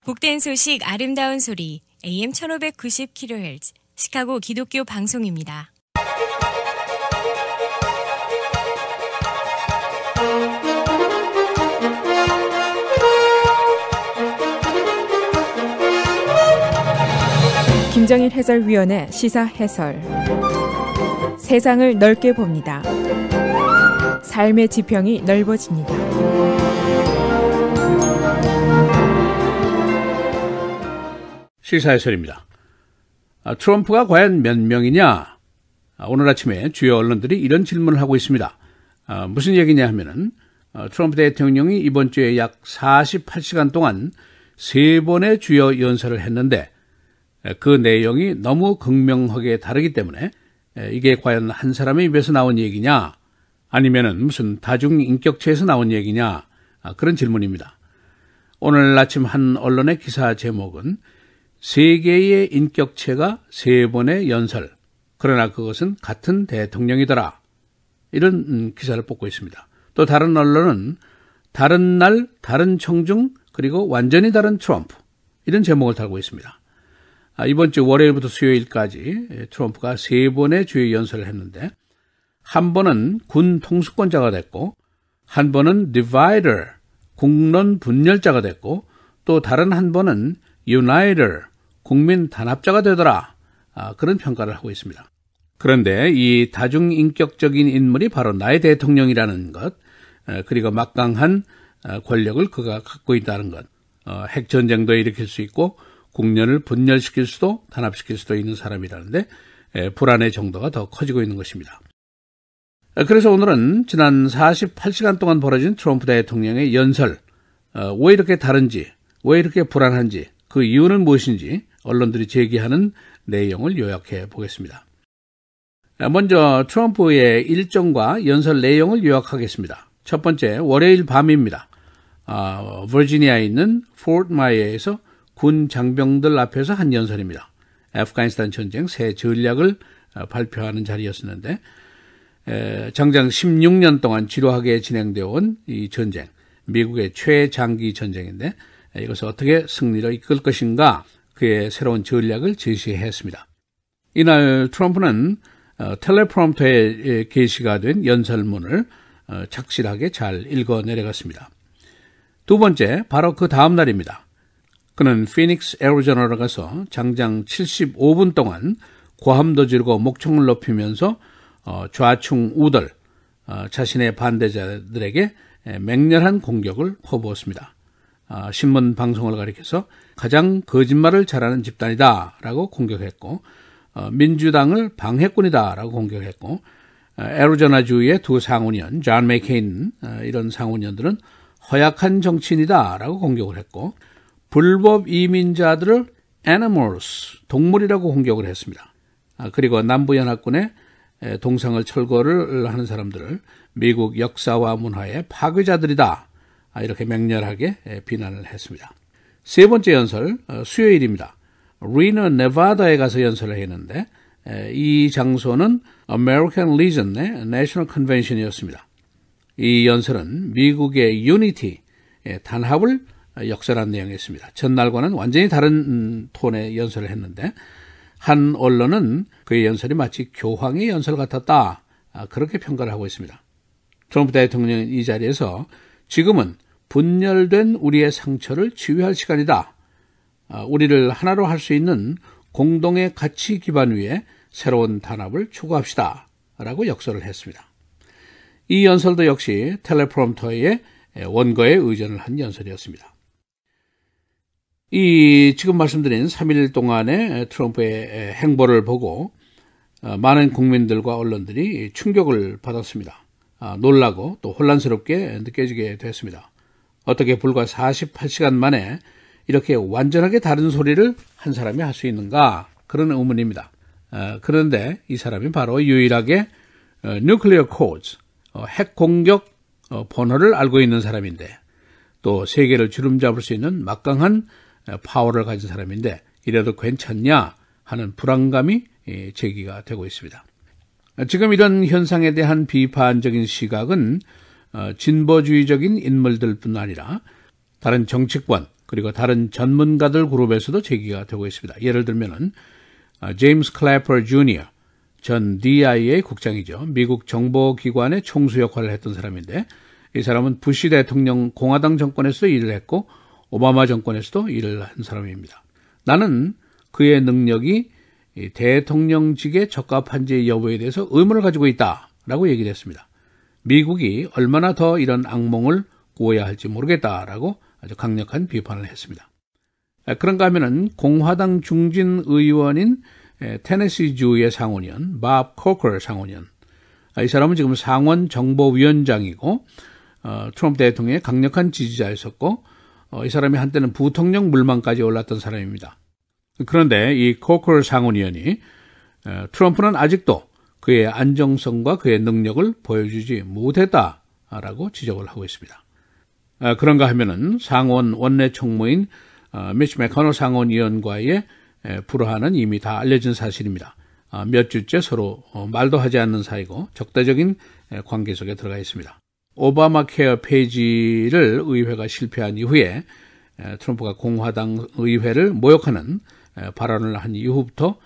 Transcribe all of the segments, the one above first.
복된 소식 아름다운 소리 AM 1590kHz 시카고 기독교 방송입니다. 김정일 해설위원의 시사 해설. 세상을 넓게 봅니다. 삶의 지평이 넓어집니다. 시사 해설입니다. 트럼프가 과연 몇 명이냐? 오늘 아침에 주요 언론들이 이런 질문을 하고 있습니다. 무슨 얘기냐 하면은 트럼프 대통령이 이번 주에 약 48시간 동안 3번의 주요 연설을 했는데 그 내용이 너무 극명하게 다르기 때문에 이게 과연 한 사람의 입에서 나온 얘기냐 아니면은 무슨 다중인격체에서 나온 얘기냐 그런 질문입니다. 오늘 아침 한 언론의 기사 제목은 세 개의 인격체가 3번의 연설, 그러나 그것은 같은 대통령이더라, 이런 기사를 뽑고 있습니다. 또 다른 언론은 다른 날, 다른 청중, 그리고 완전히 다른 트럼프, 이런 제목을 달고 있습니다. 이번 주 월요일부터 수요일까지 트럼프가 3번의 주요 연설을 했는데 한 번은 군 통수권자가 됐고 한 번은 divider, 국론 분열자가 됐고 또 다른 한 번은 uniter, 국민 단합자가 되더라, 그런 평가를 하고 있습니다. 그런데 이 다중인격적인 인물이 바로 나의 대통령이라는 것, 그리고 막강한 권력을 그가 갖고 있다는 것, 핵전쟁도 일으킬 수 있고 국련을 분열시킬 수도 단합시킬 수도 있는 사람이라는데 불안의 정도가 더 커지고 있는 것입니다. 그래서 오늘은 지난 48시간 동안 벌어진 트럼프 대통령의 연설, 왜 이렇게 다른지, 왜 이렇게 불안한지, 그 이유는 무엇인지 언론들이 제기하는 내용을 요약해 보겠습니다. 먼저 트럼프의 일정과 연설 내용을 요약하겠습니다. 첫 번째, 월요일 밤입니다. 버지니아에 있는 포트 마이어에서 군 장병들 앞에서 한 연설입니다. 아프가니스탄 전쟁 새 전략을 발표하는 자리였었는데 장장 16년 동안 지루하게 진행되어 온 이 전쟁, 미국의 최장기 전쟁인데 이것을 어떻게 승리로 이끌 것인가, 그의 새로운 전략을 제시했습니다. 이날 트럼프는 텔레프롬프터에 게시가 된 연설문을 착실하게 잘 읽어 내려갔습니다. 두 번째, 바로 그 다음 날입니다. 그는 피닉스, 애리조나로 가서 장장 75분 동안 고함도 지르고 목청을 높이면서 좌충 우돌, 자신의 반대자들에게 맹렬한 공격을 퍼부었습니다. 신문 방송을 가리켜서 가장 거짓말을 잘하는 집단이다 라고 공격했고, 민주당을 방해꾼이다 라고 공격했고, 애리조나주의 두 상원의원 존 맥케인, 이런 상원의원들은 허약한 정치인이다 라고 공격을 했고, 불법 이민자들을 animals, 동물이라고 공격을 했습니다. 그리고 남부연합군의 동상을 철거를 하는 사람들을 미국 역사와 문화의 파괴자들이다, 이렇게 맹렬하게 비난을 했습니다. 세 번째 연설, 수요일입니다. 리너, 네바다에 가서 연설을 했는데 이 장소는 American Legion의 National Convention이었습니다. 이 연설은 미국의 유니티, 단합을 역설한 내용이었습니다. 전날과는 완전히 다른 톤의 연설을 했는데 한 언론은 그의 연설이 마치 교황의 연설 같았다, 그렇게 평가를 하고 있습니다. 트럼프 대통령은 이 자리에서 지금은 분열된 우리의 상처를 치유할 시간이다, 우리를 하나로 할 수 있는 공동의 가치 기반 위에 새로운 단합을 추구합시다 라고 역설을 했습니다. 이 연설도 역시 텔레프롬프터의 원고에 의존을 한 연설이었습니다. 이 지금 말씀드린 3일 동안의 트럼프의 행보를 보고 많은 국민들과 언론들이 충격을 받았습니다. 놀라고 또 혼란스럽게 느껴지게 됐습니다. 어떻게 불과 48시간 만에 이렇게 완전하게 다른 소리를 한 사람이 할 수 있는가, 그런 의문입니다. 그런데 이 사람이 바로 유일하게 Nuclear Codes, 핵 공격 번호를 알고 있는 사람인데 또 세계를 주름잡을 수 있는 막강한 파워를 가진 사람인데 이래도 괜찮냐 하는 불안감이 제기가 되고 있습니다. 지금 이런 현상에 대한 비판적인 시각은 진보주의적인 인물들뿐 아니라 다른 정치권, 그리고 다른 전문가들 그룹에서도 제기가 되고 있습니다. 예를 들면은 제임스 클래퍼 주니어 전 DIA 국장이죠. 미국 정보기관의 총수 역할을 했던 사람인데 이 사람은 부시 대통령 공화당 정권에서도 일을 했고 오바마 정권에서도 일을 한 사람입니다. 나는 그의 능력이 대통령직에 적합한지 여부에 대해서 의문을 가지고 있다라고 얘기를 했습니다. 미국이 얼마나 더 이런 악몽을 꾸어야 할지 모르겠다라고 아주 강력한 비판을 했습니다. 그런가 하면은 공화당 중진 의원인 테네시주의 상원의원 밥 코커 상원의원, 이 사람은 지금 상원 정보위원장이고 트럼프 대통령의 강력한 지지자였었고 이 사람이 한때는 부통령 물망까지 올랐던 사람입니다. 그런데 이 코커 상원의원이 트럼프는 아직도 그의 안정성과 그의 능력을 보여주지 못했다라고 지적을 하고 있습니다. 그런가 하면은 상원 원내 총무인 미치 맥커널 상원의원과의 불화는 이미 다 알려진 사실입니다. 몇 주째 서로 말도 하지 않는 사이고 적대적인 관계 속에 들어가 있습니다. 오바마 케어 폐지를 의회가 실패한 이후에 트럼프가 공화당 의회를 모욕하는 발언을 한 이후부터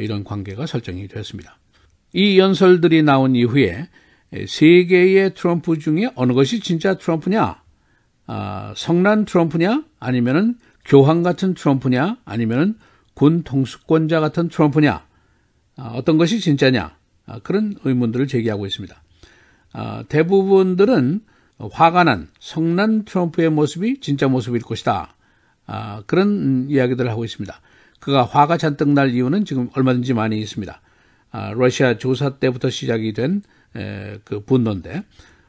이런 관계가 설정이 됐습니다. 이 연설들이 나온 이후에 세 개의 트럼프 중에 어느 것이 진짜 트럼프냐? 성난 트럼프냐? 아니면은 교황 같은 트럼프냐? 아니면은 군 통수권자 같은 트럼프냐? 어떤 것이 진짜냐? 그런 의문들을 제기하고 있습니다. 대부분들은 화가 난 성난 트럼프의 모습이 진짜 모습일 것이다. 그런 이야기들을 하고 있습니다. 그가 화가 잔뜩 날 이유는 지금 얼마든지 많이 있습니다. 러시아 조사 때부터 시작이 된 그 분노인데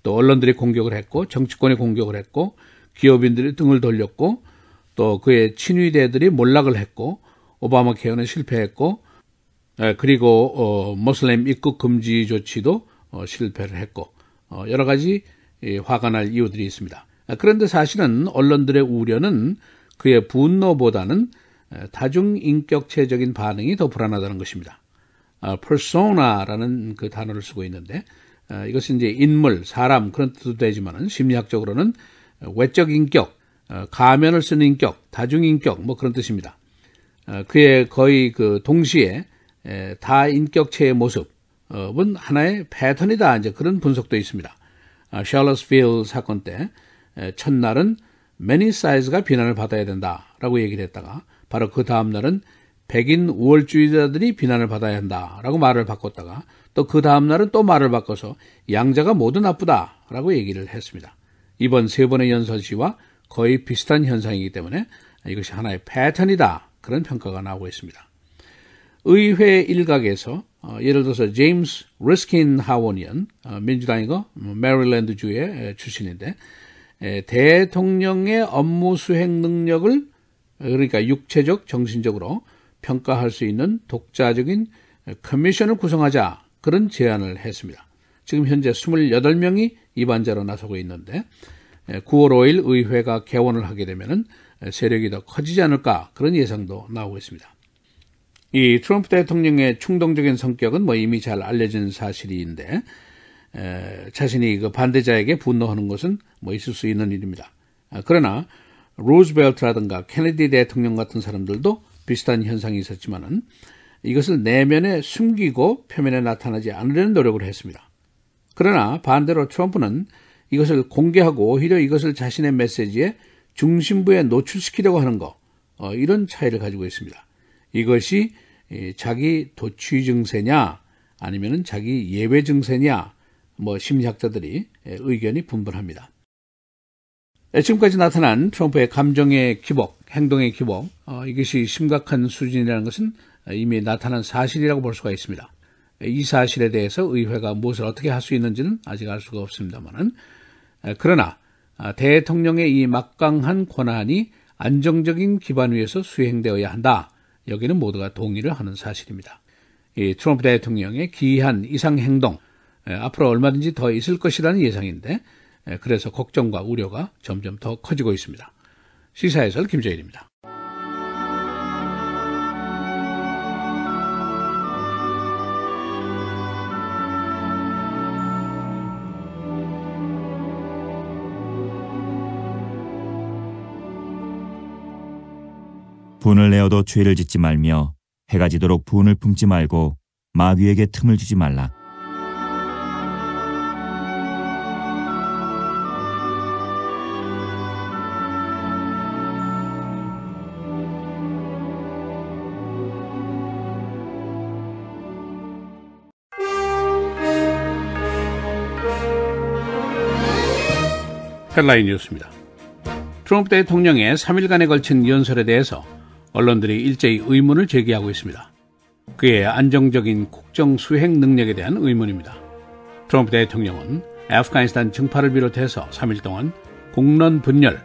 또 언론들이 공격을 했고 정치권이 공격을 했고 기업인들이 등을 돌렸고 또 그의 친위대들이 몰락을 했고 오바마 케어는 실패했고 그리고 모슬렘 입국 금지 조치도 실패를 했고 여러 가지 화가 날 이유들이 있습니다. 그런데 사실은 언론들의 우려는 그의 분노보다는 다중인격체적인 반응이 더 불안하다는 것입니다. persona라는 그 단어를 쓰고 있는데 이것은 이제 인물, 사람 그런 뜻도 되지만은 심리학적으로는 외적 인격, 가면을 쓰는 인격, 다중인격 뭐 그런 뜻입니다. 그의 거의 그 동시에 다인격체의 모습은 하나의 패턴이다. 이제 그런 분석도 있습니다. 샬럿스빌 사건 때 첫날은 many size가 비난을 받아야 된다라고 얘기를 했다가 바로 그 다음 날은 백인 우월주의자들이 비난을 받아야 한다라고 말을 바꿨다가 또 그 다음 날은 또 말을 바꿔서 양자가 모두 나쁘다라고 얘기를 했습니다. 이번 세 번의 연설 시와 거의 비슷한 현상이기 때문에 이것이 하나의 패턴이다. 그런 평가가 나오고 있습니다. 의회 일각에서 예를 들어서 제임스 리스킨 하원의원, 민주당이고 메릴랜드주의 출신인데 대통령의 업무 수행 능력을 그러니까 육체적, 정신적으로 평가할 수 있는 독자적인 커미션을 구성하자 그런 제안을 했습니다. 지금 현재 28명이 입안자로 나서고 있는데 9월 5일 의회가 개원을 하게 되면 세력이 더 커지지 않을까 그런 예상도 나오고 있습니다. 이 트럼프 대통령의 충동적인 성격은 뭐 이미 잘 알려진 사실인데 자신이 그 반대자에게 분노하는 것은 뭐 있을 수 있는 일입니다. 그러나 루즈벨트라든가 케네디 대통령 같은 사람들도 비슷한 현상이 있었지만은 이것을 내면에 숨기고 표면에 나타나지 않으려는 노력을 했습니다. 그러나 반대로 트럼프는 이것을 공개하고 오히려 이것을 자신의 메시지의 중심부에 노출시키려고 하는 거, 이런 차이를 가지고 있습니다. 이것이 자기 도취 증세냐 아니면 자기 예외 증세냐 뭐 심리학자들이 의견이 분분합니다. 지금까지 나타난 트럼프의 감정의 기복, 행동의 기복, 이것이 심각한 수준이라는 것은 이미 나타난 사실이라고 볼 수가 있습니다. 이 사실에 대해서 의회가 무엇을 어떻게 할 수 있는지는 아직 알 수가 없습니다만은 그러나 대통령의 이 막강한 권한이 안정적인 기반 위에서 수행되어야 한다. 여기는 모두가 동의를 하는 사실입니다. 이 트럼프 대통령의 기이한 이상 행동, 앞으로 얼마든지 더 있을 것이라는 예상인데 그래서 걱정과 우려가 점점 더 커지고 있습니다. 시사해설 김정일입니다. 분을 내어도 죄를 짓지 말며 해가 지도록 분을 품지 말고 마귀에게 틈을 주지 말라. 헬라인 뉴스입니다. 트럼프 대통령의 3일간에 걸친 연설에 대해서 언론들이 일제히 의문을 제기하고 있습니다. 그의 안정적인 국정 수행 능력에 대한 의문입니다. 트럼프 대통령은 아프가니스탄 증파를 비롯해서 3일 동안 국론 분열,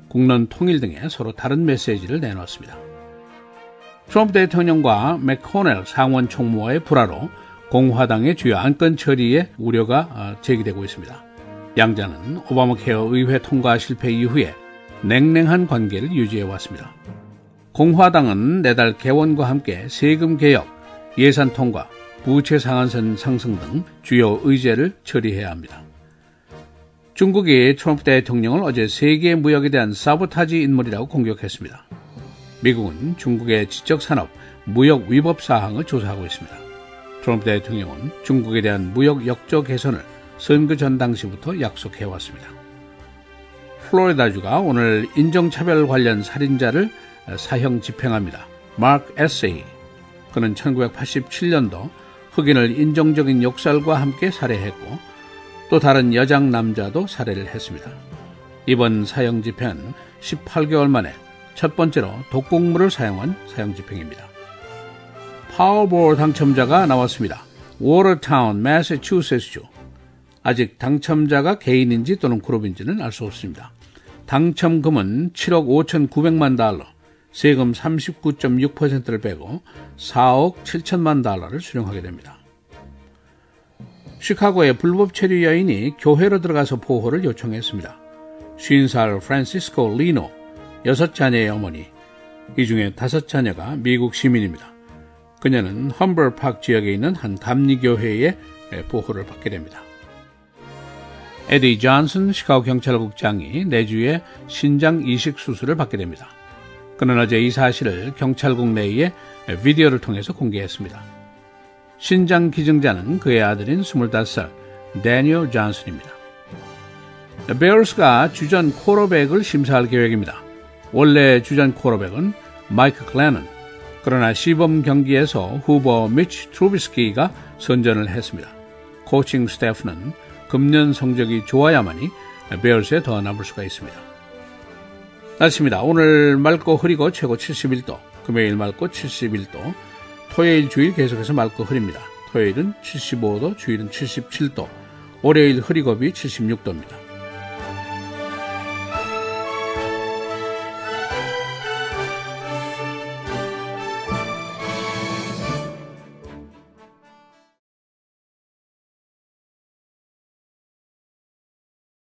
국론 통일 등의 서로 다른 메시지를 내놓았습니다. 트럼프 대통령과 맥코넬 상원 총무와의 불화로 공화당의 주요 안건 처리에 우려가 제기되고 있습니다. 양자는 오바마 케어 의회 통과 실패 이후에 냉랭한 관계를 유지해 왔습니다. 공화당은 내달 개원과 함께 세금 개혁, 예산 통과, 부채 상한선 상승 등 주요 의제를 처리해야 합니다. 중국이 트럼프 대통령을 어제 세계 무역에 대한 사보타지 인물이라고 공격했습니다. 미국은 중국의 지적산업, 무역 위법 사항을 조사하고 있습니다. 트럼프 대통령은 중국에 대한 무역 역조 개선을 선거 전당시부터 약속해왔습니다. 플로리다주가 오늘 인종차별 관련 살인자를 사형 집행합니다. 마크 에세이. 그는 1987년도 흑인을 인종적인 욕설과 함께 살해했고 또 다른 여장 남자도 살해를 했습니다. 이번 사형 집행은 18개월 만에 첫 번째로 독극물을 사용한 사형 집행입니다. 파워볼 당첨자가 나왔습니다. 워터타운, 매사추세츠주. 아직 당첨자가 개인인지 또는 그룹인지는 알 수 없습니다. 당첨금은 7억 5,900만 달러, 세금 39.6%를 빼고 4억 7천만 달러를 수령하게 됩니다. 시카고의 불법 체류 여인이 교회로 들어가서 보호를 요청했습니다. 50살 프란시스코 리노, 6자녀의 어머니, 이 중에 5자녀가 미국 시민입니다. 그녀는 험벌파크 지역에 있는 한 감리교회의 보호를 받게 됩니다. 에디 존슨 시카고 경찰국장이 내주에 신장 이식 수술을 받게 됩니다. 그는 어제 이 사실을 경찰국 내에 비디오를 통해서 공개했습니다. 신장 기증자는 그의 아들인 25살 데니얼 존슨입니다. 베어스가 주전 쿼터백을 심사할 계획입니다. 원래 주전 쿼터백은 마이크 클래넌, 그러나 시범 경기에서 후보 미치 트루비스키가 선전을 했습니다. 코칭 스태프는 금년 성적이 좋아야만이 베어스에 더 남을 수가 있습니다. 날씨입니다. 오늘 맑고 흐리고 최고 71도, 금요일 맑고 71도, 토요일 주일 계속해서 맑고 흐립니다. 토요일은 75도, 주일은 77도, 월요일 흐리고 비 76도입니다.